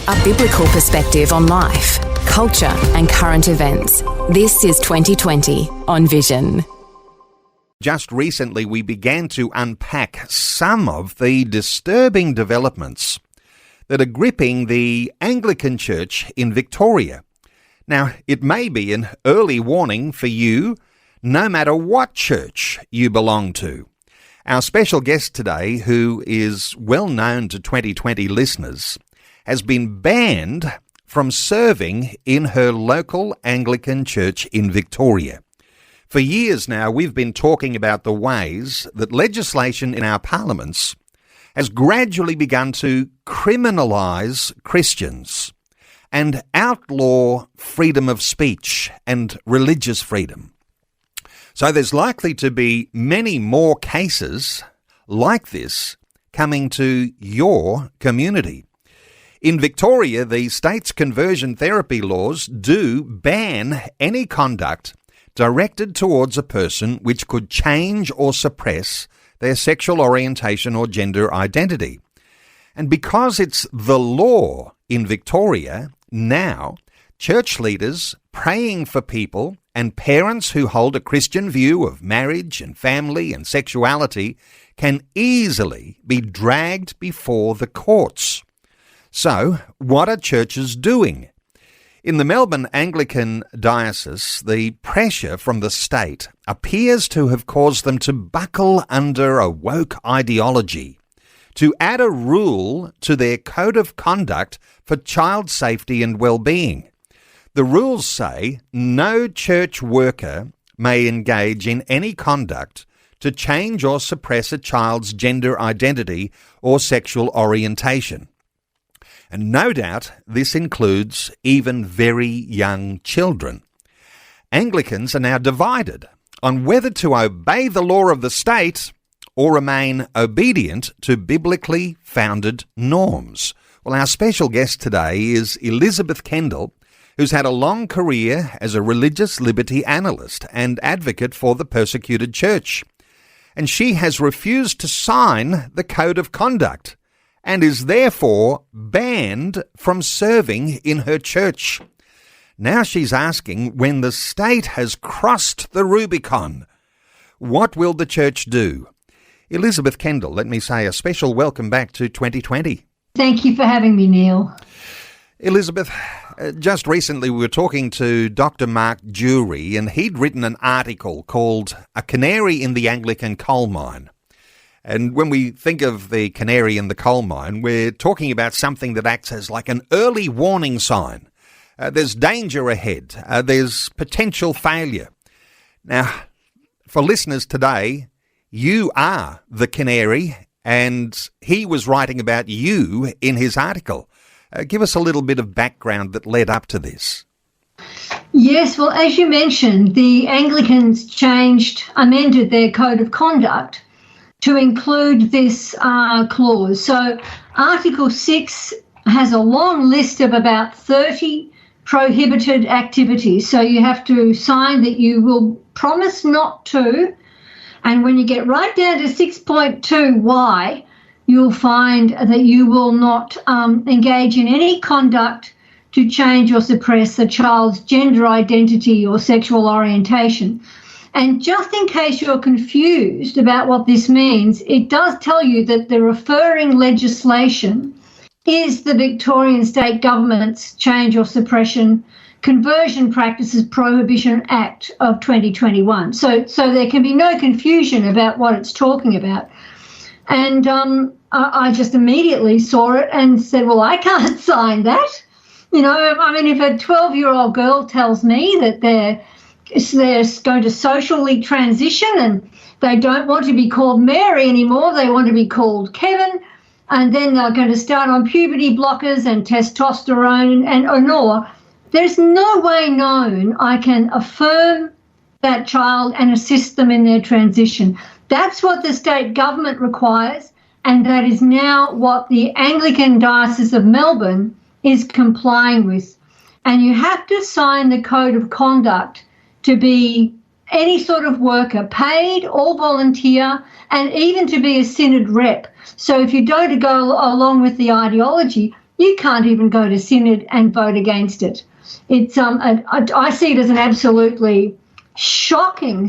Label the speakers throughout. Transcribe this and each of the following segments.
Speaker 1: A biblical perspective on life, culture and current events. This is 2020 on Vision.
Speaker 2: Just recently we began to unpack some of the disturbing developments that are gripping the Anglican Church in Victoria. Now, it may be an early warning for you, no matter what church you belong to. Our special guest today, who is well known to 2020 listeners, has been banned from serving in her local Anglican church in Victoria. For years now, we've been talking about the ways that legislation in our parliaments has gradually begun to criminalise Christians and outlaw freedom of speech and religious freedom. So there's likely to be many more cases like this coming to your community. In Victoria, the state's conversion therapy laws do ban any conduct directed towards a person which could change or suppress their sexual orientation or gender identity. And because it's the law in Victoria now, church leaders praying for people and parents who hold a Christian view of marriage and family and sexuality can easily be dragged before the courts. So, what are churches doing? In the Melbourne Anglican Diocese, the pressure from the state appears to have caused them to buckle under a woke ideology, to add a rule to their code of conduct for child safety and well-being. The rules say no church worker may engage in any conduct to change or suppress a child's gender identity or sexual orientation. And no doubt this includes even very young children. Anglicans are now divided on whether to obey the law of the state or remain obedient to biblically founded norms. Well, our special guest today is Elizabeth Kendal, who's had a long career as a religious liberty analyst and advocate for the persecuted church. And she has refused to sign the Code of Conduct and is therefore banned from serving in her church. Now she's asking, when the state has crossed the Rubicon, what will the church do? Elizabeth Kendal, let me say a special welcome back to 2020.
Speaker 3: Thank you for having me, Neil.
Speaker 2: Elizabeth, just recently we were talking to Dr. Mark Jury, and he'd written an article called A Canary in the Anglican Coal Mine. And when we think of the canary in the coal mine, we're talking about something that acts as like an early warning sign. There's danger ahead. There's potential failure. Now, for listeners today, you are the canary, and he was writing about you in his article. Give us a little bit of background that led up to this.
Speaker 3: Yes, well, as you mentioned, the Anglicans amended their Code of Conduct to include this clause. So Article 6 has a long list of about 30 prohibited activities. So you have to sign that you will promise not to. And when you get right down to 6.2y, you'll find that you will not engage in any conduct to change or suppress a child's gender identity or sexual orientation. And just in case you're confused about what this means, it does tell you that the referring legislation is the Victorian State Government's Change or Suppression Conversion Practices Prohibition Act of 2021. So there can be no confusion about what it's talking about. And I just immediately saw it and said, well, I can't sign that. You know, I mean, if a 12-year-old girl tells me that they're going to socially transition and they don't want to be called Mary anymore, they want to be called Kevin, and then they're going to start on puberty blockers and testosterone and or there's no way known I can affirm that child and assist them in their transition. That's what the state government requires, and that is now what the Anglican Diocese of Melbourne is complying with. And you have to sign the Code of Conduct to be any sort of worker, paid or volunteer, and even to be a synod rep. So if you don't go along with the ideology, you can't even go to synod and vote against it. It's I see it as an absolutely shocking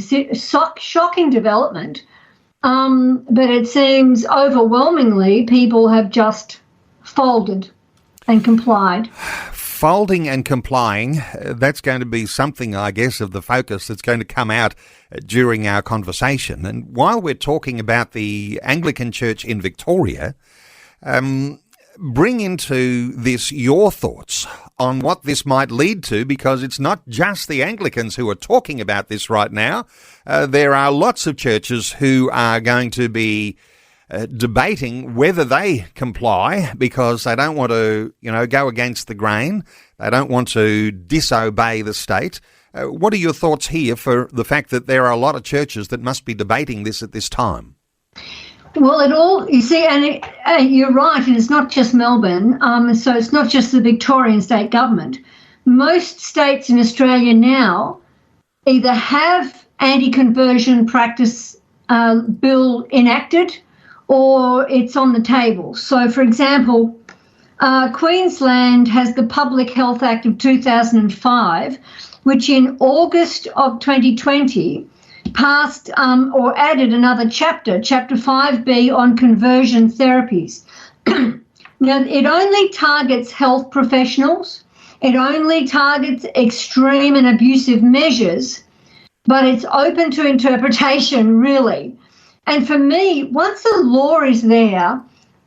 Speaker 3: development. But it seems overwhelmingly people have just folded and complied.
Speaker 2: Folding and complying, that's going to be something, I guess, of the focus that's going to come out during our conversation. And while we're talking about the Anglican Church in Victoria, bring into this your thoughts on what this might lead to, because it's not just the Anglicans who are talking about this right now. There are lots of churches who are going to be debating whether they comply because they don't want to, go against the grain. They don't want to disobey the state. What are your thoughts here for the fact that there are a lot of churches that must be debating this at this time?
Speaker 3: Well, you see, and you're right, and it's not just Melbourne, so it's not just the Victorian state government. Most states in Australia now either have anti-conversion practice bill enacted or it's on the table. So, for example, Queensland has the Public Health Act of 2005, which in August of 2020 passed or added another chapter 5B on conversion therapies. Now, it only targets health professionals. It only targets extreme and abusive measures, but it's open to interpretation, really. And for me, once the law is there,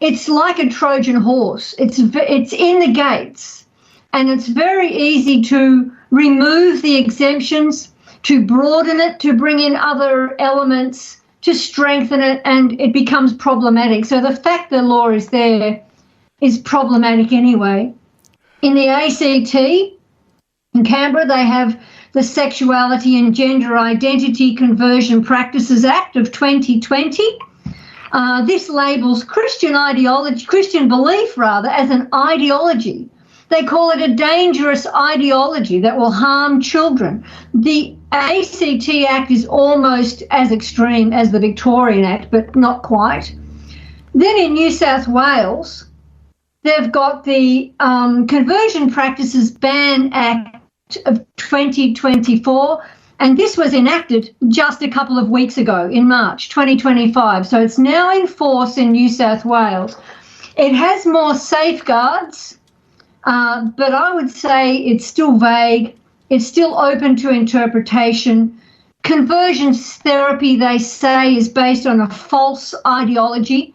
Speaker 3: it's like a Trojan horse. It's in the gates, and it's very easy to remove the exemptions, to broaden it, to bring in other elements, to strengthen it, and it becomes problematic. So the fact the law is there is problematic anyway. In the ACT, in Canberra, they have the Sexuality and Gender Identity Conversion Practices Act of 2020. This labels Christian belief as an ideology. They call it a dangerous ideology that will harm children. The ACT Act is almost as extreme as the Victorian Act, but not quite. Then in New South Wales, they've got the Conversion Practices Ban Act of 2024, and this was enacted just a couple of weeks ago in March 2025. So it's now in force in New South Wales. It has more safeguards, but I would say it's still vague. It's still open to interpretation. Conversion therapy, they say, is based on a false ideology.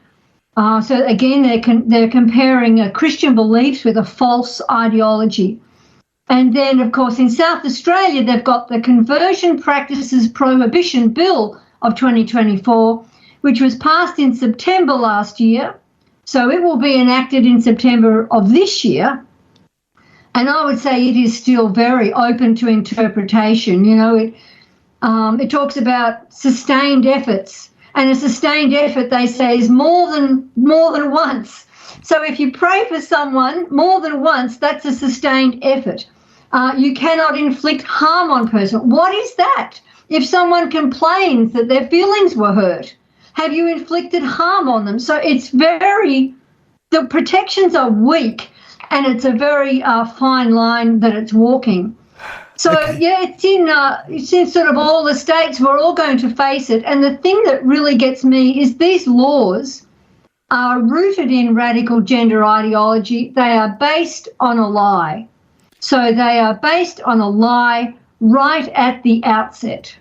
Speaker 3: So again, they're comparing Christian beliefs with a false ideology. And then, of course, in South Australia, they've got the Conversion Practices Prohibition Bill of 2024, which was passed in September last year. So it will be enacted in September of this year. And I would say it is still very open to interpretation. It talks about sustained efforts, and a sustained effort, they say, is more than once. So if you pray for someone more than once, that's a sustained effort. You cannot inflict harm on a person. What is that? If someone complains that their feelings were hurt, have you inflicted harm on them? So the protections are weak, and it's a very fine line that it's walking. So, okay. Yeah, it's in sort of all the states. We're all going to face it. And the thing that really gets me is these laws are rooted in radical gender ideology. They are based on a lie. So they are based on a lie right at the outset.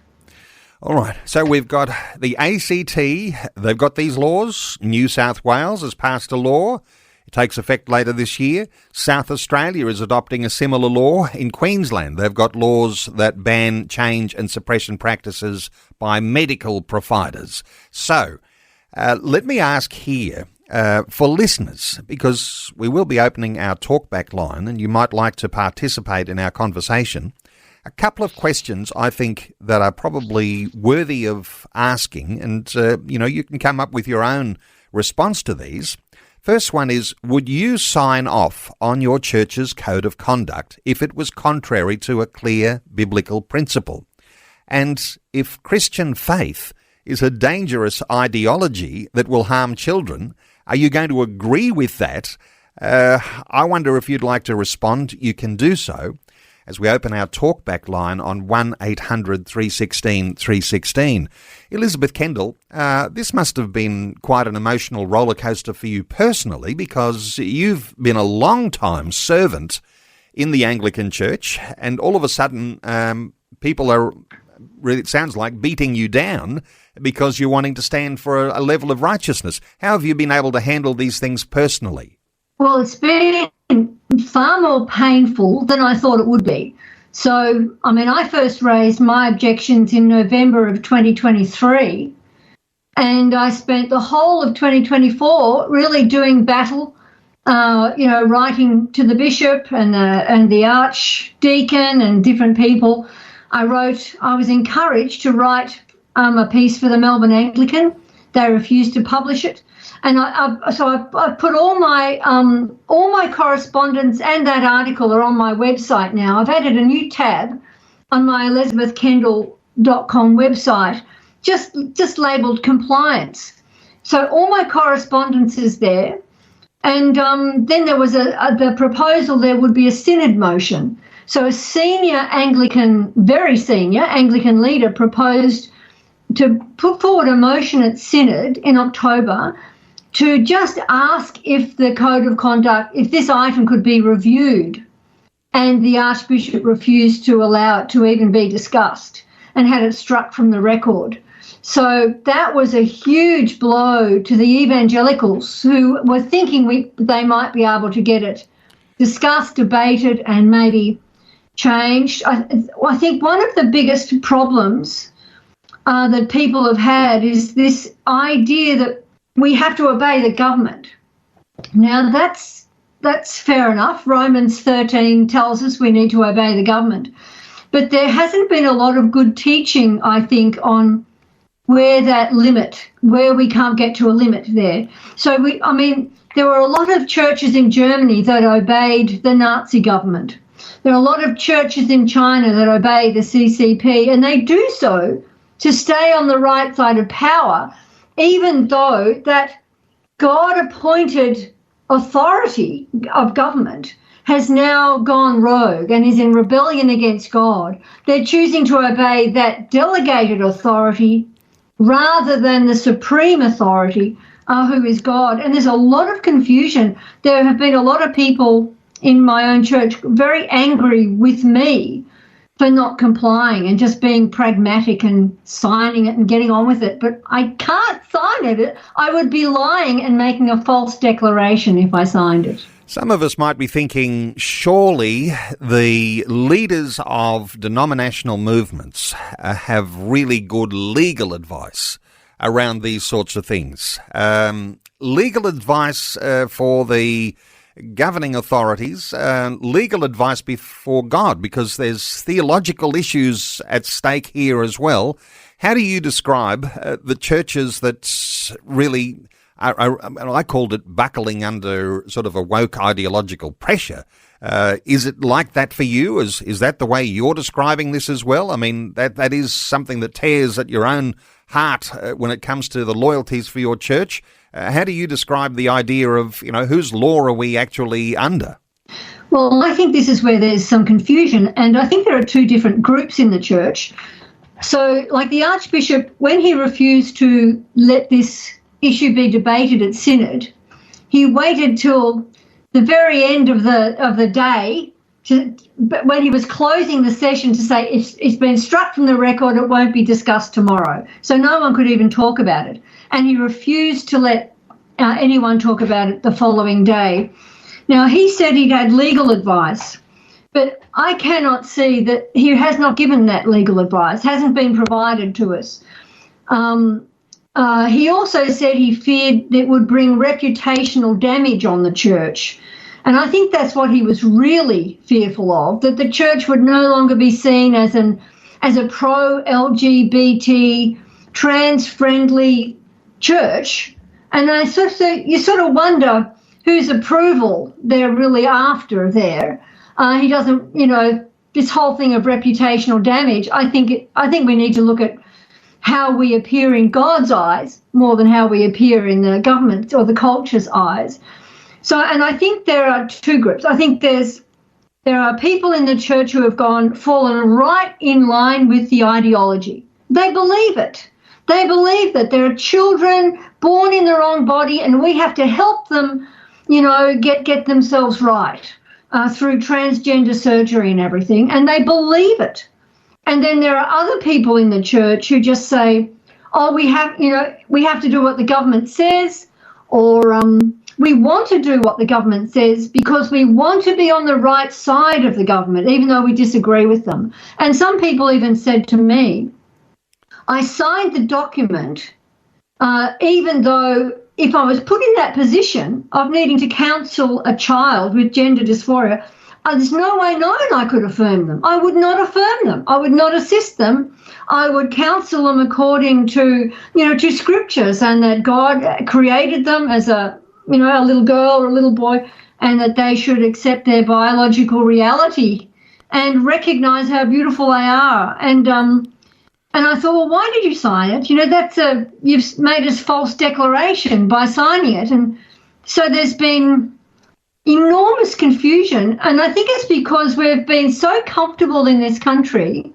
Speaker 2: All right. So we've got the ACT. They've got these laws. New South Wales has passed a law. It takes effect later this year. South Australia is adopting a similar law. In Queensland, they've got laws that ban change and suppression practices by medical providers. So let me ask here, for listeners, because we will be opening our talkback line and you might like to participate in our conversation, a couple of questions I think that are probably worthy of asking, and you can come up with your own response to these. First one is, would you sign off on your church's code of conduct if it was contrary to a clear biblical principle? And if Christian faith is a dangerous ideology that will harm children, are you going to agree with that I wonder if you'd like to respond. You can do so as we open our talkback line on 1800 316 316. Elizabeth Kendal, this must have been quite an emotional roller coaster for you personally, because you've been a long-time servant in the Anglican Church, and all of a sudden people are, really, it sounds like, beating you down because you're wanting to stand for a level of righteousness. How have you been able to handle these things personally?
Speaker 3: Well, it's been far more painful than I thought it would be. So, I mean, I first raised my objections in November of 2023, and I spent the whole of 2024 really doing battle, writing to the bishop and the archdeacon and different people. I was encouraged to write a piece for the Melbourne Anglican. They refused to publish it. And I've put all my correspondence and that article are on my website now. I've added a new tab on my elizabethkendal.com website, just labelled compliance. So all my correspondence is there. And then there was the proposal there would be a synod motion. So a very senior Anglican leader proposed to put forward a motion at synod in October to just ask if the code of conduct, if this item could be reviewed, and the Archbishop refused to allow it to even be discussed and had it struck from the record. So that was a huge blow to the evangelicals who were thinking they might be able to get it discussed, debated, and maybe changed. I think one of the biggest problems that people have had is this idea that we have to obey the government. Now, that's fair enough. Romans 13 tells us we need to obey the government. But there hasn't been a lot of good teaching, I think, on where we can't get to a limit there. So, there were a lot of churches in Germany that obeyed the Nazi government. There are a lot of churches in China that obey the CCP, and they do so to stay on the right side of power, even though that God-appointed authority of government has now gone rogue and is in rebellion against God. They're choosing to obey that delegated authority rather than the supreme authority, who is God. And there's a lot of confusion. There have been a lot of people in my own church very angry with me for not complying and just being pragmatic and signing it and getting on with it. But I can't sign it. I would be lying and making a false declaration if I signed it.
Speaker 2: Some of us might be thinking, surely the leaders of denominational movements have really good legal advice around these sorts of things. Legal advice for the governing authorities, legal advice before God, because there's theological issues at stake here as well. How do you describe the churches that really I called it buckling under sort of a woke ideological pressure? Is it like that for you? Is that the way you're describing this as well? I mean, that is something that tears at your own heart when it comes to the loyalties for your church. How do you describe the idea of, whose law are we actually under?
Speaker 3: Well, I think this is where there's some confusion, and I think there are two different groups in the church. So, like the Archbishop, when he refused to let this issue be debated at synod, he waited till the very end of the day, when he was closing the session, to say it's been struck from the record, it won't be discussed tomorrow. So no one could even talk about it. And he refused to let anyone talk about it the following day. Now, he said he'd had legal advice, but I cannot see that he has not given that legal advice, hasn't been provided to us. He also said he feared it would bring reputational damage on the church. And I think that's what he was really fearful of, that the church would no longer be seen as a pro-LGBT, trans-friendly church. And you sort of wonder whose approval they're really after there. He doesn't, this whole thing of reputational damage. I think we need to look at how we appear in God's eyes more than how we appear in the government or the culture's eyes. So, and I think there are two groups. I think there are people in the church who have fallen right in line with the ideology. They believe it. They believe that there are children born in the wrong body and we have to help them, get themselves right through transgender surgery and everything. And they believe it. And then there are other people in the church who just say, oh, we have to do what the government says, or we want to do what the government says because we want to be on the right side of the government, even though we disagree with them. And some people even said to me, I signed the document even though if I was put in that position of needing to counsel a child with gender dysphoria, there's no way known I could affirm them. I would not affirm them. I would not assist them. I would counsel them according to scriptures, and that God created them as a little girl or a little boy, and that they should accept their biological reality and recognize how beautiful they are. And I thought, well, why did you sign it? You've made a false declaration by signing it. And so there's been enormous confusion, and I think it's because we've been so comfortable in this country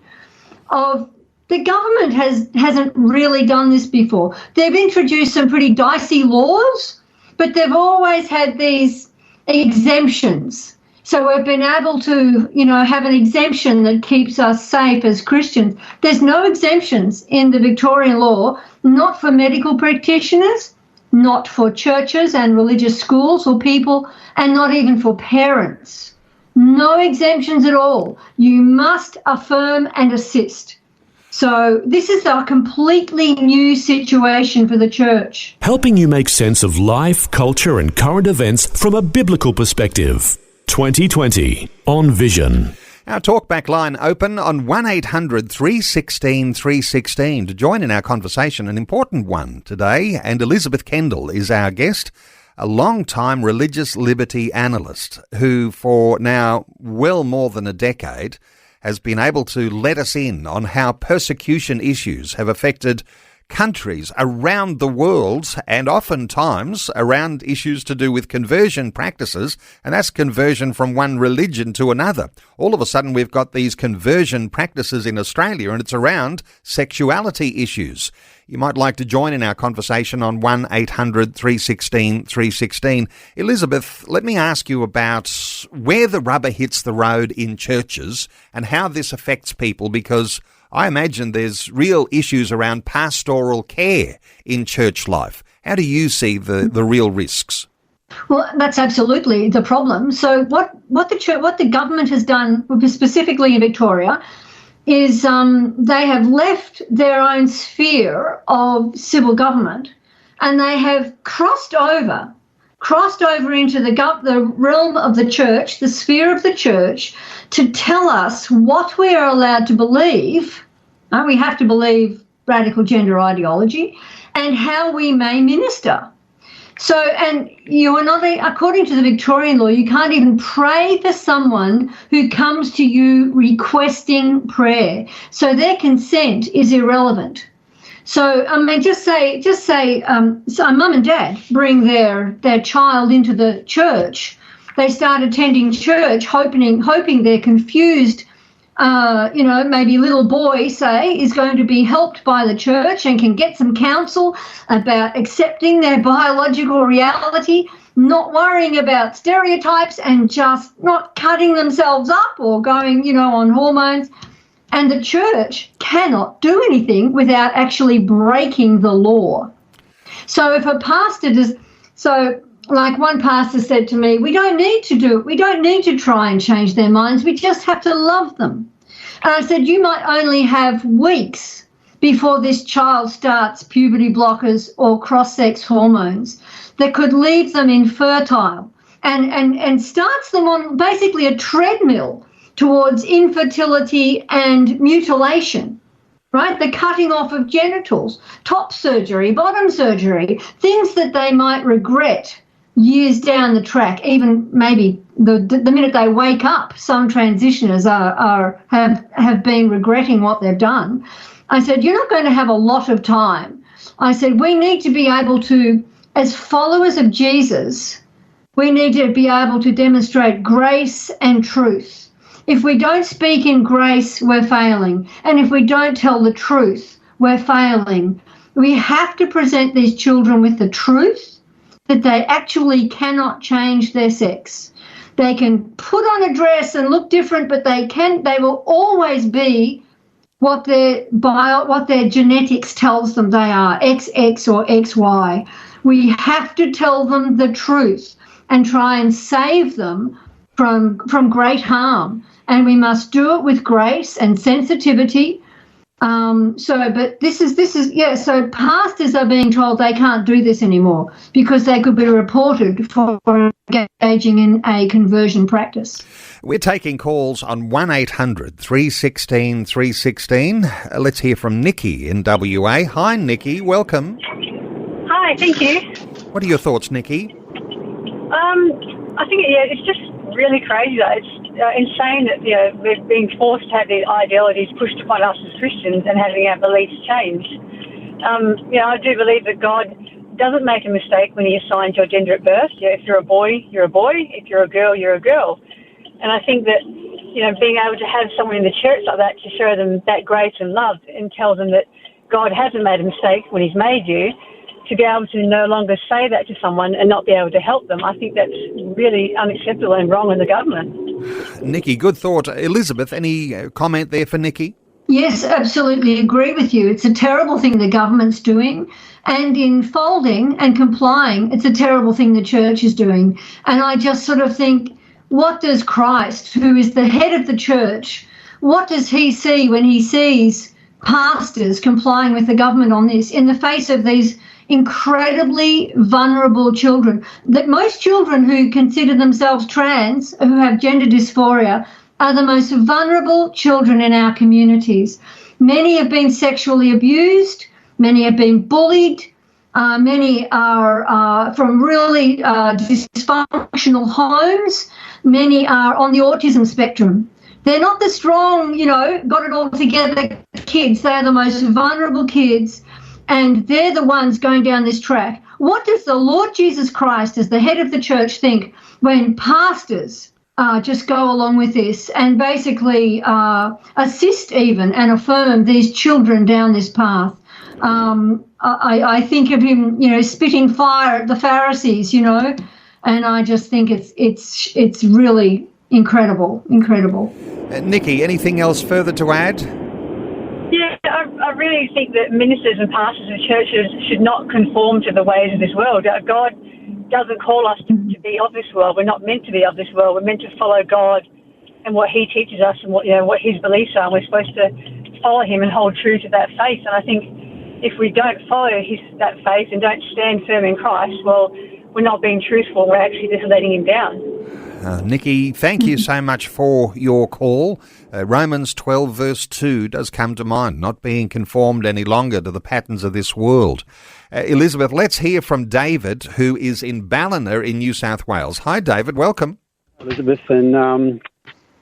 Speaker 3: of the government hasn't really done this before. They've introduced some pretty dicey laws, but they've always had these exemptions. So we've been able to, have an exemption that keeps us safe as Christians. There's no exemptions in the Victorian law, not for medical practitioners, not for churches and religious schools or people, and not even for parents. No exemptions at all. You must affirm and assist. So this is a completely new situation for the church.
Speaker 4: Helping you make sense of life, culture and current events from a biblical perspective. 2020 on Vision.
Speaker 2: Our talkback line open on 1800 316 316 to join in our conversation, an important one today. And Elizabeth Kendal is our guest, a long-time religious liberty analyst who for now well more than a decade has been able to let us in on how persecution issues have affected countries around the world, and oftentimes around issues to do with conversion practices, and that's conversion from one religion to another. All of a sudden we've got these conversion practices in Australia, and it's around sexuality issues. You might like to join in our conversation on 1800 316 316. Elizabeth, let me ask you about where the rubber hits the road in churches and how this affects people, because I imagine there's real issues around pastoral care in church life. How do you see the real risks?
Speaker 3: Well, that's absolutely the problem. So what the government has done, specifically in Victoria, is they have left their own sphere of civil government, and they have crossed over into the realm of the church, the sphere of the church, to tell us what we are allowed to believe. We have to believe radical gender ideology, and how we may minister. So, and you are not, according to the Victorian law, you can't even pray for someone who comes to you requesting prayer. So their consent is irrelevant. So, just say, so mum and dad bring their child into the church. They start attending church, hoping their confused, maybe little boy, say, is going to be helped by the church and can get some counsel about accepting their biological reality, not worrying about stereotypes and just not cutting themselves up or going, on hormones. And the church cannot do anything without actually breaking the law. So if a pastor does, like one pastor said to me, we don't need to do it. We don't need to try and change their minds. We just have to love them. And I said, you might only have weeks before this child starts puberty blockers or cross-sex hormones that could leave them infertile and starts them on basically a treadmill towards infertility and mutilation, right? The cutting off of genitals, top surgery, bottom surgery, things that they might regret years down the track, even maybe the minute they wake up. Some transitioners have been regretting what they've done. I said, you're not going to have a lot of time. I said, we need to be able to, as followers of Jesus, We need to be able to demonstrate grace and truth. If we don't speak in grace, we're failing. And if we don't tell the truth, we're failing. We have to present these children with the truth that they actually cannot change their sex. They can put on a dress and look different, but they will always be what their genetics tells them they are, XX or XY. We have to tell them the truth and try and save them from great harm. And we must do it with grace and sensitivity. So pastors are being told they can't do this anymore because they could be reported for engaging in a conversion practice.
Speaker 2: We're taking calls on 1800 316 316. Let's hear from Nikki in WA. Hi, Nikki. Welcome.
Speaker 5: Hi, thank you.
Speaker 2: What are your thoughts, Nikki?
Speaker 5: I think it's just really crazy that it's insane that we're being forced to have these ideologies pushed upon us as Christians and having our beliefs changed. I do believe that God doesn't make a mistake when He assigns your gender at birth. If you're a boy, you're a boy. If you're a girl, you're a girl. And I think that being able to have someone in the church like that to show them that grace and love and tell them that God hasn't made a mistake when He's made you, to be able to no longer say that to someone and not be able to help them, I think that's really unacceptable and wrong in the government.
Speaker 2: Nikki, good thought. Elizabeth, any comment there for Nikki?
Speaker 3: Yes, absolutely agree with you. It's a terrible thing the government's doing. And in folding and complying, it's a terrible thing the church is doing. And I just sort of think, what does Christ, who is the head of the church, what does He see when He sees pastors complying with the government on this in the face of these incredibly vulnerable children? That most children who consider themselves trans, who have gender dysphoria, are the most vulnerable children in our communities. Many have been sexually abused, many have been bullied, many are from really dysfunctional homes, many are on the autism spectrum. They're not the strong, got it all together kids. They are the most vulnerable kids, and they're the ones going down this track. What does the Lord Jesus Christ, as the head of the church, think when pastors just go along with this and basically assist even and affirm these children down this path? I think of Him, spitting fire at the Pharisees, and I just think it's really incredible.
Speaker 2: Nikki, anything else further to add?
Speaker 5: Yeah, I really think that ministers and pastors and churches should not conform to the ways of this world. God doesn't call us to be of this world. We're not meant to be of this world. We're meant to follow God and what He teaches us and what His beliefs are. And we're supposed to follow Him and hold true to that faith. And I think if we don't follow that faith and don't stand firm in Christ, well, we're not being truthful. We're actually just letting Him down.
Speaker 2: Nikki, thank you so much for your call. Romans 12 verse 2 does come to mind, not being conformed any longer to the patterns of this world. Elizabeth, let's hear from David, who is in Ballina in New South Wales. Hi, David. Welcome.
Speaker 6: Elizabeth, and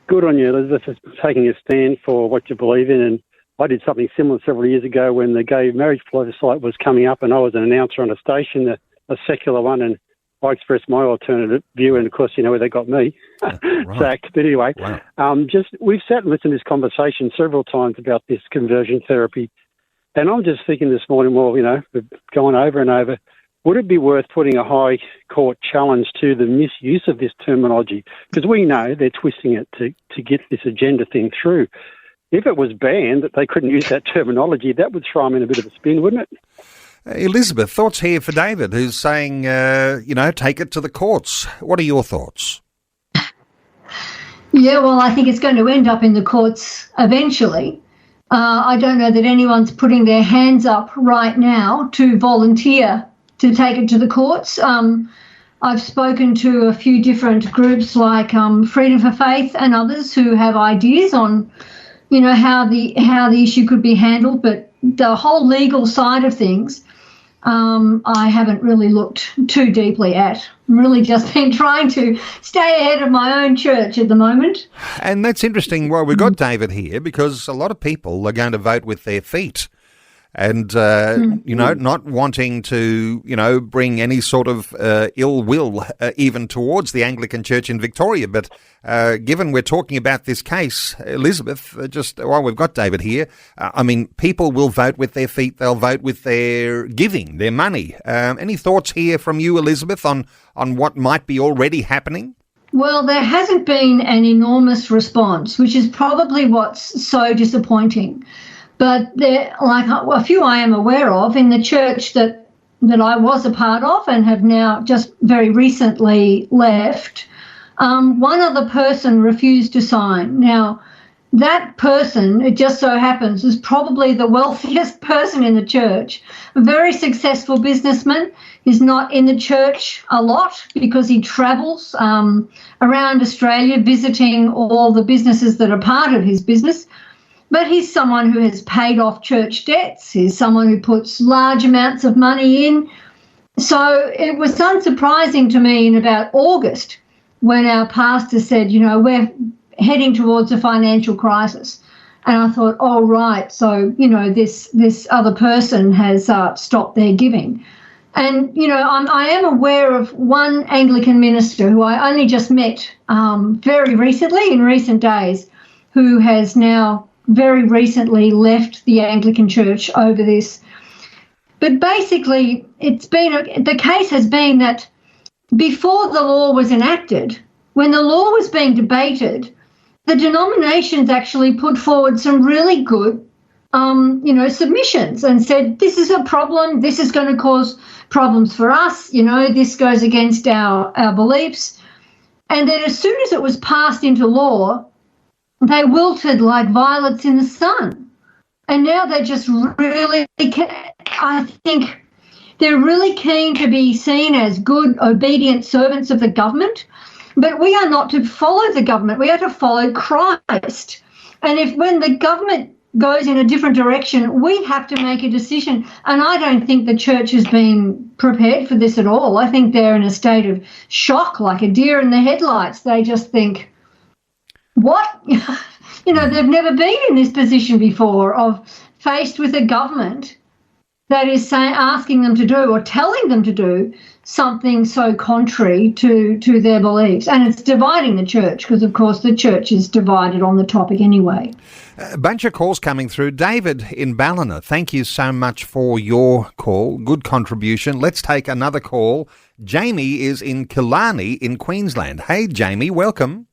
Speaker 6: good on you, Elizabeth, for taking a stand for what you believe in. And I did something similar several years ago when the gay marriage plebiscite was coming up, and I was an announcer on a station, a secular one, and I expressed my alternative view, and of course, where they got me,
Speaker 2: Right.
Speaker 6: sacked. But anyway,
Speaker 2: Wow.
Speaker 6: We've sat and listened to this conversation several times about this conversion therapy, and I'm just thinking this morning, we've gone over and over, would it be worth putting a high court challenge to the misuse of this terminology? Because we know they're twisting it to get this agenda thing through. If it was banned, that they couldn't use that terminology, that would throw them in a bit of a spin, wouldn't it?
Speaker 2: Elizabeth, thoughts here for David, who's saying, take it to the courts. What are your thoughts?
Speaker 3: Yeah, well, I think it's going to end up in the courts eventually. I don't know that anyone's putting their hands up right now to volunteer to take it to the courts. I've spoken to a few different groups like Freedom for Faith and others who have ideas on, how the issue could be handled, but the whole legal side of things, I haven't really looked too deeply at. I'm really just been trying to stay ahead of my own church at the moment.
Speaker 2: And that's interesting. Well, we've got David here because a lot of people are going to vote with their feet. and, not wanting to, bring any sort of ill will even towards the Anglican Church in Victoria. But given we're talking about this case, Elizabeth, just while we've got David here, people will vote with their feet, they'll vote with their giving, their money. Any thoughts here from you, Elizabeth, on what might be already happening?
Speaker 3: Well, there hasn't been an enormous response, which is probably what's so disappointing. But there, like a few I am aware of in the church that I was a part of and have now just very recently left, one other person refused to sign. Now, that person, it just so happens, is probably the wealthiest person in the church, a very successful businessman. He's not in the church a lot because he travels around Australia visiting all the businesses that are part of his business. But he's someone who has paid off church debts. He's someone who puts large amounts of money in. So it was unsurprising to me in about August when our pastor said, we're heading towards a financial crisis. And I thought, oh, right, so, this other person has stopped their giving. And, I am aware of one Anglican minister who I only just met very recently, in recent days, who has now very recently left the Anglican Church over this. But basically, the case has been that before the law was enacted, when the law was being debated, the denominations actually put forward some really good, submissions and said, this is a problem, this is going to cause problems for us, this goes against our beliefs. And then as soon as it was passed into law, they wilted like violets in the sun. And now they're just really, I think they're really keen to be seen as good, obedient servants of the government. But we are not to follow the government. We are to follow Christ. And when the government goes in a different direction, we have to make a decision. And I don't think the church has been prepared for this at all. I think they're in a state of shock, like a deer in the headlights. They just think, what? They've never been in this position before of faced with a government that is asking them to do or telling them to do something so contrary to their beliefs. And it's dividing the church because, of course, the church is divided on the topic anyway.
Speaker 2: A bunch of calls coming through. David in Ballina, thank you so much for your call. Good contribution. Let's take another call. Jamie is in Killarney in Queensland. Hey, Jamie, welcome.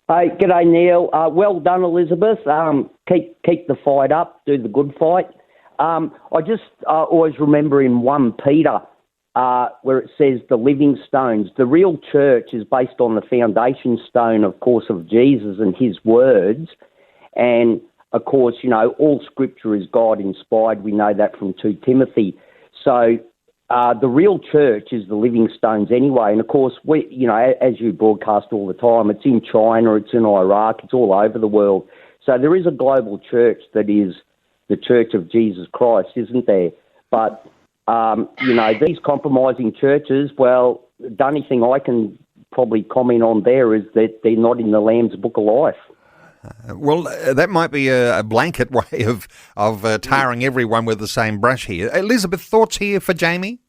Speaker 7: Hey, g'day, Neil. Well done, Elizabeth. Keep the fight up. Do the good fight. I just always remember in 1 Peter where it says the living stones. The real church is based on the foundation stone, of course, of Jesus and his words. And, of course, all scripture is God-inspired. We know that from 2 Timothy. So the real church is the living stones anyway. And, of course, as you broadcast all the time, it's in China, it's in Iraq, it's all over the world. So there is a global church that is the Church of Jesus Christ, isn't there? But, these compromising churches, well, the only thing I can probably comment on there is that they're not in the Lamb's Book of Life.
Speaker 2: That might be a blanket way of tarring everyone with the same brush here. Elizabeth, thoughts here for Jamie?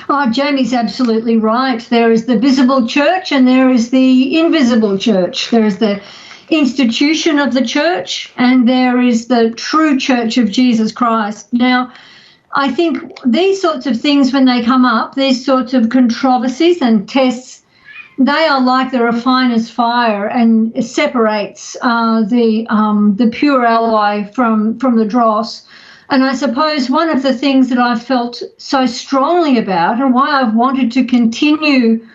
Speaker 3: Oh, Jamie's absolutely right. There is the visible church and there is the invisible church. There is the institution of the church and there is the true church of Jesus Christ. Now, I think these sorts of things, when they come up, these sorts of controversies and tests, they are like the refiner's fire, and it separates the pure alloy from the dross. And I suppose one of the things that I've felt so strongly about and why I've wanted to continue,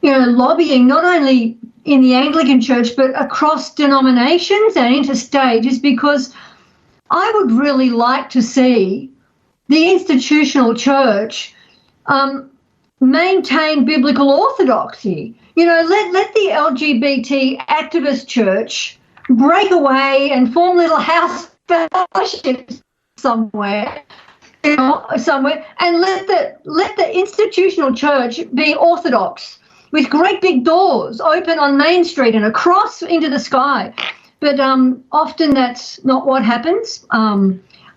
Speaker 3: lobbying not only in the Anglican Church but across denominations and interstate is because I would really like to see the institutional church maintain biblical orthodoxy. Let the LGBT activist church break away and form little house fellowships somewhere, and let the institutional church be orthodox with great big doors open on Main Street and across into the sky. But often that's not what happens.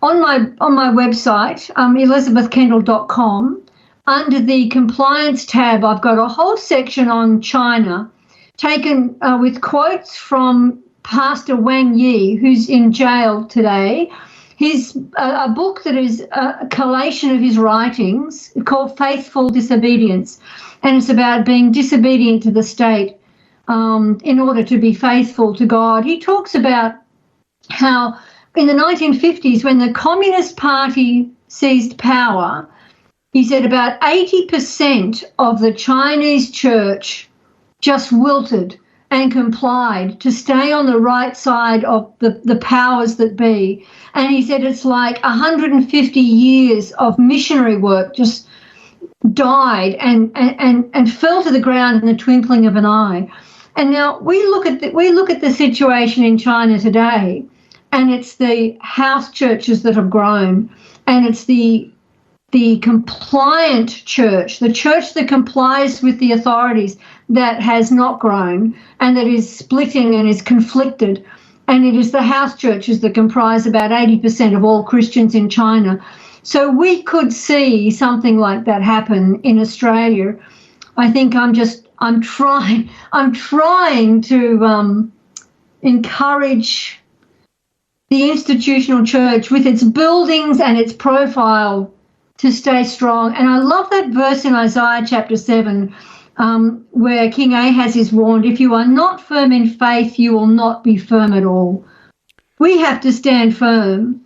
Speaker 3: on my website, elizabethkendal.com, under the compliance tab, I've got a whole section on China, taken with quotes from Pastor Wang Yi, who's in jail today. His a book that is a collation of his writings called Faithful Disobedience, and it's about being disobedient to the state in order to be faithful to God. He talks about how in the 1950s, when the Communist Party seized power, he said about 80% of the Chinese church just wilted and complied to stay on the right side of the powers that be. And he said it's like 150 years of missionary work just died and fell to the ground in the twinkling of an eye. And now we look at the situation in China today, and it's the house churches that have grown, and it's the compliant church, the church that complies with the authorities, that has not grown and that is splitting and is conflicted. And it is the house churches that comprise about 80% of all Christians in China. So we could see something like that happen in Australia. I think I'm trying to encourage the institutional church with its buildings and its profile to stay strong. And I love that verse in Isaiah chapter 7, where King Ahaz is warned, if you are not firm in faith, you will not be firm at all. We have to stand firm,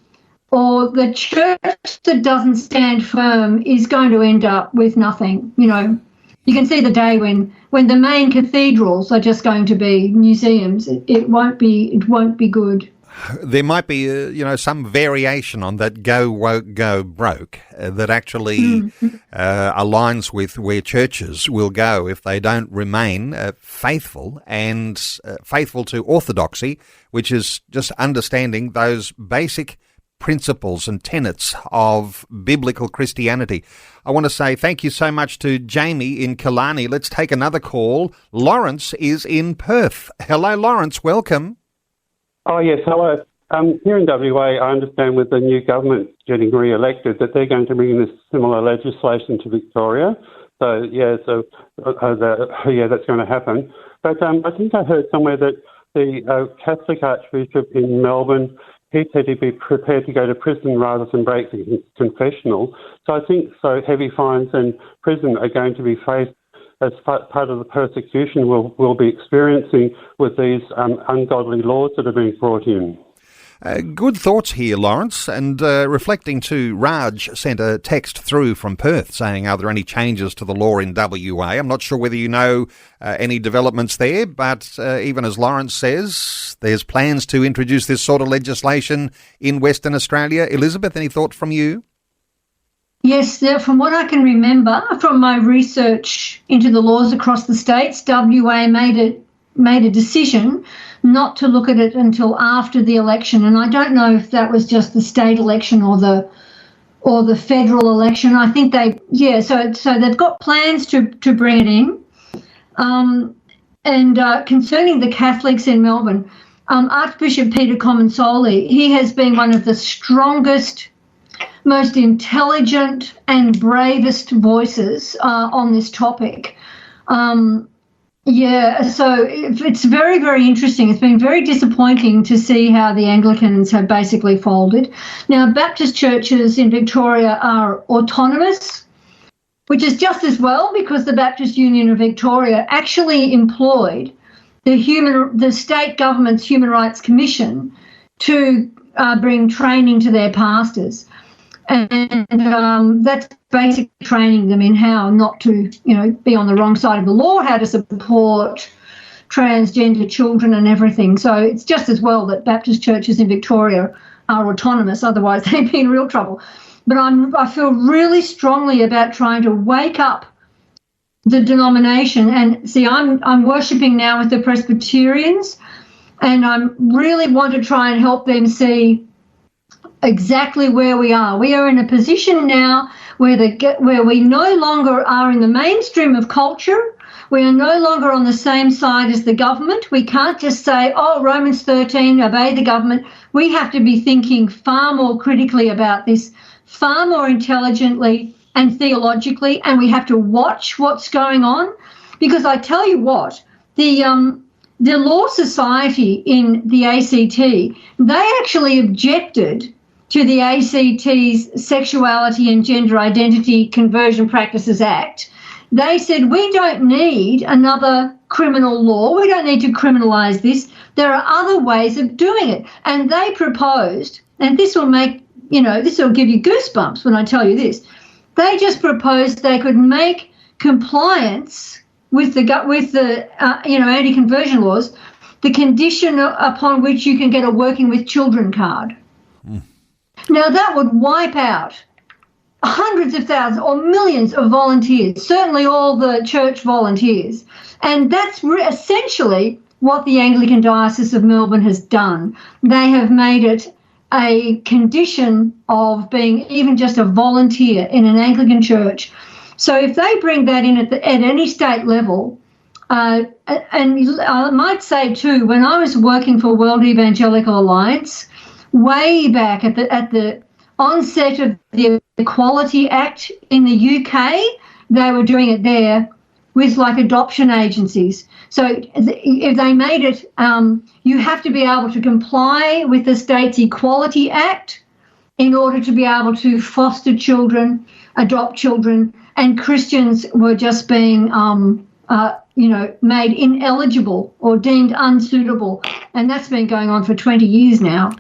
Speaker 3: or the church that doesn't stand firm is going to end up with nothing. You know, you can see the day when the main cathedrals are just going to be museums. It won't be good.
Speaker 2: There might be, some variation on that go woke, go broke that actually aligns with where churches will go if they don't remain faithful and faithful to orthodoxy, which is just understanding those basic principles and tenets of biblical Christianity. I want to say thank you so much to Jamie in Killarney. Let's take another call. Lawrence is in Perth. Hello, Lawrence. Welcome.
Speaker 8: Oh, yes, hello. Here in WA, I understand with the new government getting re-elected that they're going to bring this similar legislation to Victoria. So that's going to happen. But I think I heard somewhere that the Catholic Archbishop in Melbourne, he said he'd be prepared to go to prison rather than break the confessional. So I think heavy fines and prison are going to be faced as part of the persecution we'll be experiencing with these ungodly laws that are being brought in.
Speaker 2: Good thoughts here, Lawrence. And reflecting too, Raj sent a text through from Perth saying, are there any changes to the law in WA? I'm not sure whether you know any developments there, but even as Lawrence says, there's plans to introduce this sort of legislation in Western Australia. Elizabeth, any thought from you?
Speaker 3: Yes, from what I can remember from my research into the laws across the states, WA made a decision not to look at it until after the election, and I don't know if that was just the state election or the federal election. I think so they've got plans to bring it in. And concerning the Catholics in Melbourne, Archbishop Peter Comensoli, he has been one of the strongest, most intelligent and bravest voices on this topic. So it's very, very interesting. It's been very disappointing to see how the Anglicans have basically folded. Now, Baptist churches in Victoria are autonomous, which is just as well, because the Baptist Union of Victoria actually employed the state government's Human Rights Commission to bring training to their pastors. And that's basically training them in how not to, be on the wrong side of the law, how to support transgender children and everything. So it's just as well that Baptist churches in Victoria are autonomous, otherwise they'd be in real trouble. But I feel really strongly about trying to wake up the denomination. And see, I'm worshipping now with the Presbyterians, and I really want to try and help them see exactly where we are. We are in a position now where we no longer are in the mainstream of culture. We are no longer on the same side as the government. We can't just say, oh, Romans 13, obey the government. We have to be thinking far more critically about this, far more intelligently and theologically, and we have to watch what's going on. Because I tell you what, the Law Society in the ACT, they actually objected to the ACT's Sexuality and Gender Identity Conversion Practices Act. They said, we don't need another criminal law. We don't need to criminalise this. There are other ways of doing it. And they proposed, and this will make, this will give you goosebumps when I tell you this. They just proposed they could make compliance with the anti-conversion laws the condition upon which you can get a Working with Children card. Now, that would wipe out hundreds of thousands or millions of volunteers, certainly all the church volunteers. And that's essentially what the Anglican Diocese of Melbourne has done. They have made it a condition of being even just a volunteer in an Anglican church. So if they bring that in at any state level, and I might say too, when I was working for World Evangelical Alliance, way back at the onset of the Equality Act in the UK, they were doing it there with like adoption agencies. So if they made it, you have to be able to comply with the state's Equality Act in order to be able to foster children, adopt children, and Christians were just being, made ineligible or deemed unsuitable. And that's been going on for 20 years now.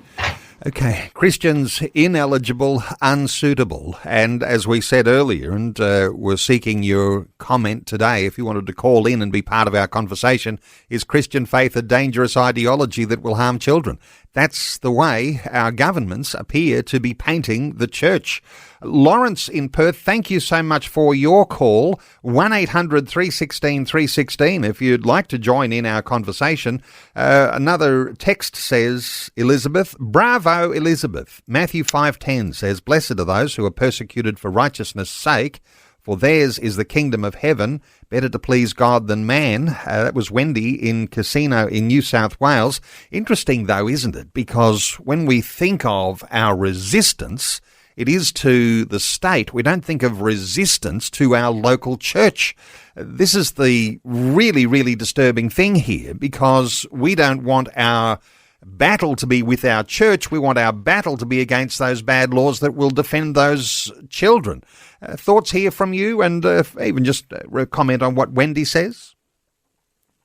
Speaker 2: Okay, Christians ineligible, unsuitable, and as we said earlier, and we're seeking your comment today, if you wanted to call in and be part of our conversation, is Christian faith a dangerous ideology that will harm children? That's the way our governments appear to be painting the church. Lawrence in Perth, thank you so much for your call. 1-800-316-316 if you'd like to join in our conversation. Another text says, Elizabeth, bravo Elizabeth. Matthew 5:10 says, blessed are those who are persecuted for righteousness' sake, for theirs is the kingdom of heaven. Better to please God than man. That was Wendy in Casino in New South Wales. Interesting though, isn't it? Because when we think of our resistance, it is to the state. We don't think of resistance to our local church. This is the really, really disturbing thing here, because we don't want our battle to be with our church. We want our battle to be against those bad laws that will defend those children. Thoughts here from you, and even just comment on what Wendy says?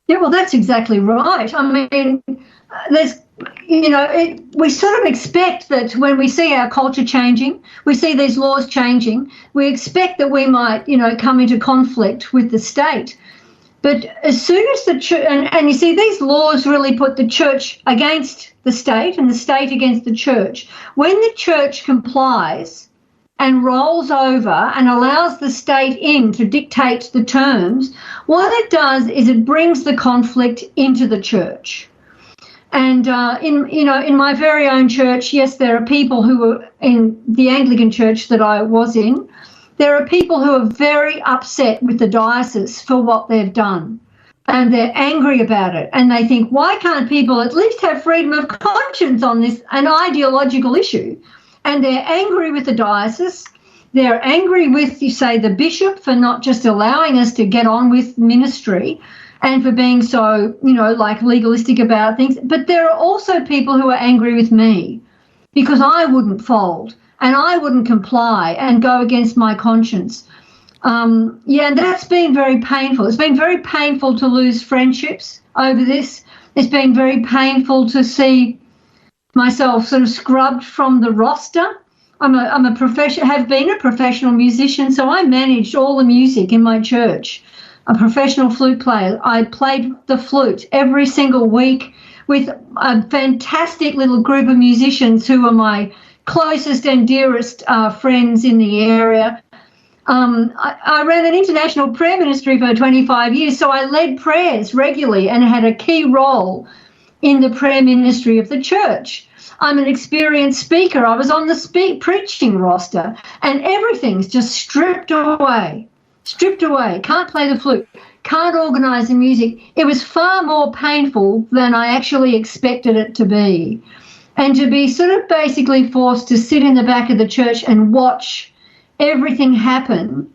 Speaker 3: Yeah, well, that's exactly right. I mean, there's, we sort of expect that when we see our culture changing, we see these laws changing, we expect that we might, come into conflict with the state. But as soon as the church, and you see, these laws really put the church against the state and the state against the church. When the church complies and rolls over and allows the state in to dictate the terms, what it does is it brings the conflict into the church. And in my very own church, yes, there are people who are in the Anglican church that I was in. There are people who are very upset with the diocese for what they've done, and they're angry about it. And they think, why can't people at least have freedom of conscience on this, an ideological issue? And they're angry with the diocese. They're angry with, say, the bishop for not just allowing us to get on with ministry and for being so, legalistic about things. But there are also people who are angry with me because I wouldn't fold and I wouldn't comply and go against my conscience. And that's been very painful. It's been very painful to lose friendships over this. It's been very painful to see myself sort of scrubbed from the roster. I'm a have been a professional musician, so I managed all the music in my church. A professional flute player. I played the flute every single week with a fantastic little group of musicians who are my closest and dearest friends in the area. I ran an international prayer ministry for 25 years, so I led prayers regularly and had a key role in the prayer ministry of the church. I'm an experienced speaker. I was on the preaching roster, and everything's just stripped away. Can't play the flute, can't organise the music. It was far more painful than I actually expected it to be. And to be sort of basically forced to sit in the back of the church and watch everything happen,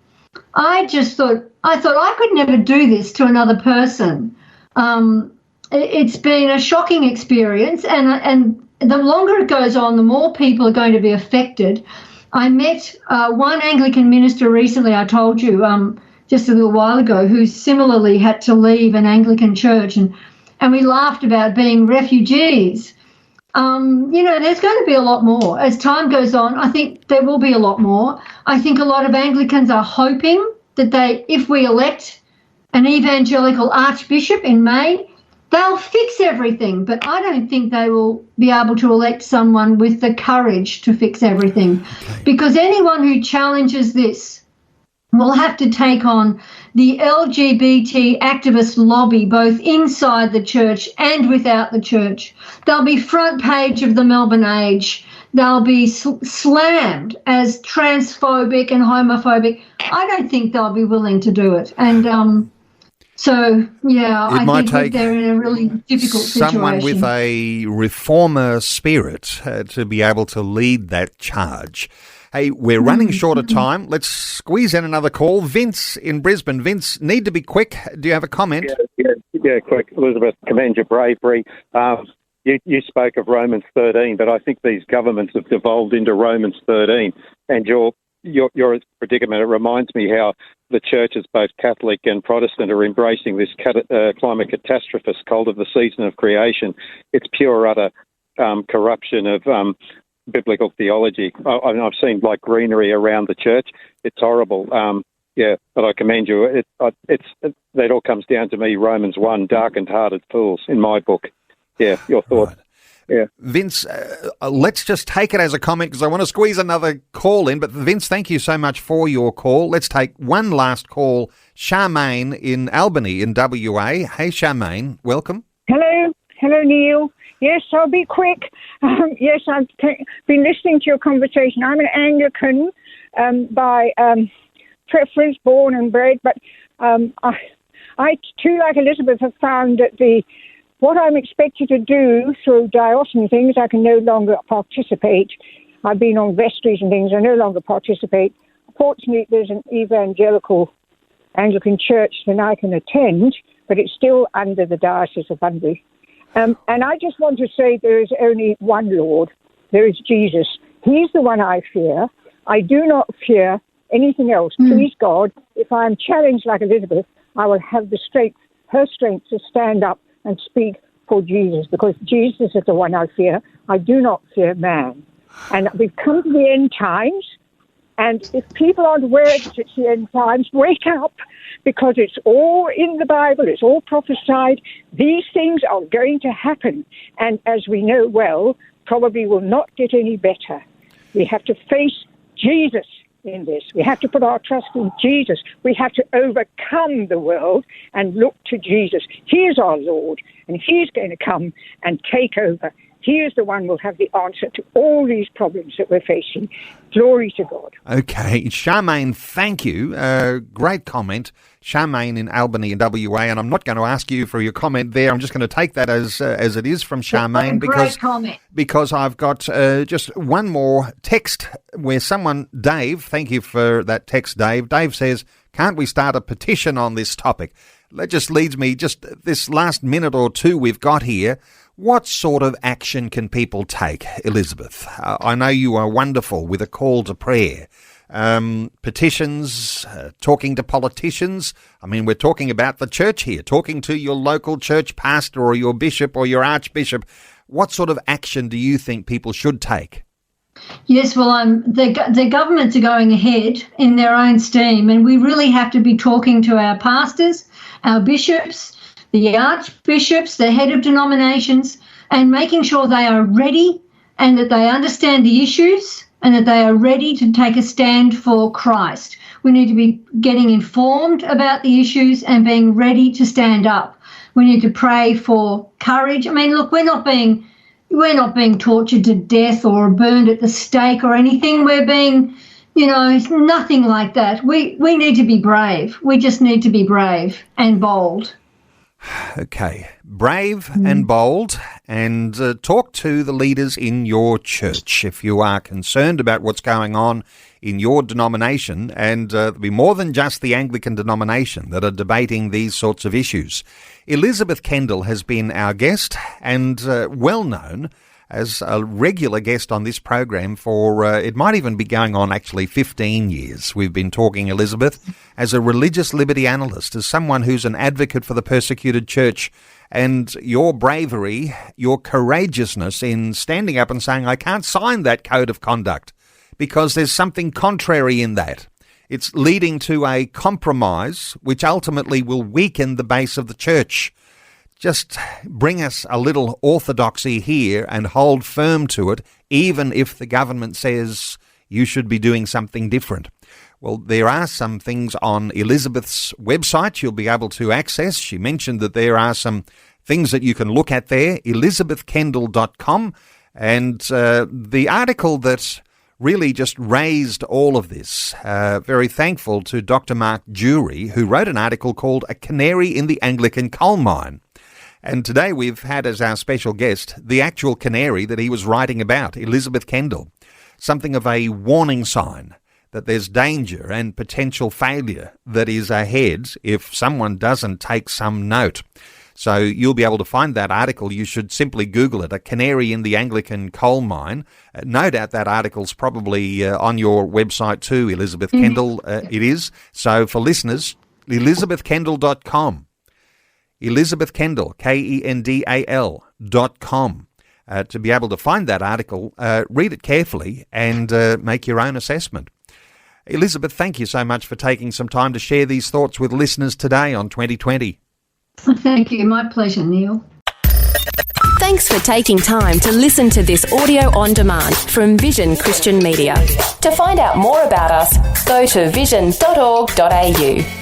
Speaker 3: I thought I could never do this to another person. It's been a shocking experience, and the longer it goes on, the more people are going to be affected. I met one Anglican minister recently, I told you, just a little while ago, who similarly had to leave an Anglican church, and we laughed about being refugees. There's going to be a lot more. As time goes on, I think there will be a lot more. I think a lot of Anglicans are hoping that if we elect an evangelical archbishop in May, they'll fix everything. But I don't think they will be able to elect someone with the courage to fix everything. Okay. Because anyone who challenges this will have to take on the LGBT activist lobby, both inside the church and without the church. They'll be front page of the Melbourne Age. They'll be slammed as transphobic and homophobic. I don't think they'll be willing to do it. And I think they're in a really difficult situation.
Speaker 2: Someone with a reformer spirit to be able to lead that charge. Hey, we're running short of time. Let's squeeze in another call. Vince in Brisbane. Vince, need to be quick. Do you have a comment?
Speaker 9: Yeah, quick. Elizabeth, commend your bravery. You spoke of Romans 13, but I think these governments have devolved into Romans 13. And your predicament, it reminds me how the churches, both Catholic and Protestant, are embracing this climate catastrophist cult of the season of creation. It's pure, utter corruption of biblical theology. I've seen like greenery around the church. It's horrible. But I commend you. That all comes down to me, Romans 1, darkened-hearted fools, in my book. Yeah, your thoughts. Right. Yeah.
Speaker 2: Vince, let's just take it as a comment because I want to squeeze another call in. But Vince, thank you so much for your call. Let's take one last call. Charmaine in Albany in WA. Hey, Charmaine, welcome.
Speaker 10: Hello, Neil. Yes, I'll be quick. Yes, I've been listening to your conversation. I'm an Anglican by preference, born and bred, but I too, like Elizabeth, have found that what I'm expected to do through diocesan things, I can no longer participate. I've been on vestries and things, I no longer participate. Fortunately, there's an evangelical Anglican church that I can attend, but it's still under the Diocese of Bunbury. And I just want to say there is only one Lord. There is Jesus. He's the one I fear. I do not fear anything else. Please God, if I am challenged like Elizabeth, I will have the strength, her strength, to stand up and speak for Jesus, because Jesus is the one I fear. I do not fear man. And we've come to the end times, and if people aren't aware that it's the end times, wake up, because it's all in the Bible, it's all prophesied. These things are going to happen, and as we know well, probably will not get any better. We have to face Jesus in this. We have to put our trust in Jesus. We have to overcome the world and look to Jesus. He is our Lord, and He's going to come and take over. He is the one who will have the answer to all these problems that we're facing. Glory to God.
Speaker 2: Okay. Charmaine, thank you. Great comment. Charmaine in Albany in WA, and I'm not going to ask you for your comment there. I'm just going to take that as it is from Charmaine because I've got just one more text where Dave, thank you for that text, Dave. Dave says, can't we start a petition on this topic? That just leads me, just this last minute or two we've got here, what sort of action can people take, Elizabeth? I know you are wonderful with a call to prayer. Petitions, talking to politicians. I mean, we're talking about the church here, talking to your local church pastor or your bishop or your archbishop. What sort of action do you think people should take?
Speaker 3: Yes, well, the governments are going ahead in their own steam, and we really have to be talking to our pastors, our bishops, the archbishops, the head of denominations, and making sure they are ready and that they understand the issues and that they are ready to take a stand for Christ. We need to be getting informed about the issues and being ready to stand up. We need to pray for courage. I mean, look, we're not being tortured to death or burned at the stake or anything. We're being, It's nothing like that. We need to be brave. We just need to be brave and bold.
Speaker 2: Okay, brave and bold, and talk to the leaders in your church if you are concerned about what's going on in your denomination, and there'll be more than just the Anglican denomination that are debating these sorts of issues. Elizabeth Kendal has been our guest and well known as a regular guest on this program for, it might even be going on actually 15 years. We've been talking, Elizabeth, as a religious liberty analyst, as someone who's an advocate for the persecuted church, and your bravery, your courageousness in standing up and saying, I can't sign that code of conduct because there's something contrary in that. It's leading to a compromise which ultimately will weaken the base of the church. Just bring us a little orthodoxy here and hold firm to it, even if the government says you should be doing something different. Well, there are some things on Elizabeth's website you'll be able to access. She mentioned that there are some things that you can look at there, elizabethkendal.com. And the article that really just raised all of this, very thankful to Dr. Mark Jury, who wrote an article called A Canary in the Anglican Coal Mine. And today we've had as our special guest the actual canary that he was writing about, Elizabeth Kendal. Something of a warning sign that there's danger and potential failure that is ahead if someone doesn't take some note. So you'll be able to find that article. You should simply Google it, A Canary in the Anglican Coal Mine. No doubt that article's probably on your website too, Elizabeth Kendal. It is. So for listeners, elizabethkendal.com. Elizabeth Kendal, Kendal.com, to be able to find that article, read it carefully and make your own assessment. Elizabeth, thank you so much for taking some time to share these thoughts with listeners today on 2020.
Speaker 3: Thank you. My pleasure, Neil.
Speaker 1: Thanks for taking time to listen to this audio on demand from Vision Christian Media. To find out more about us, go to vision.org.au.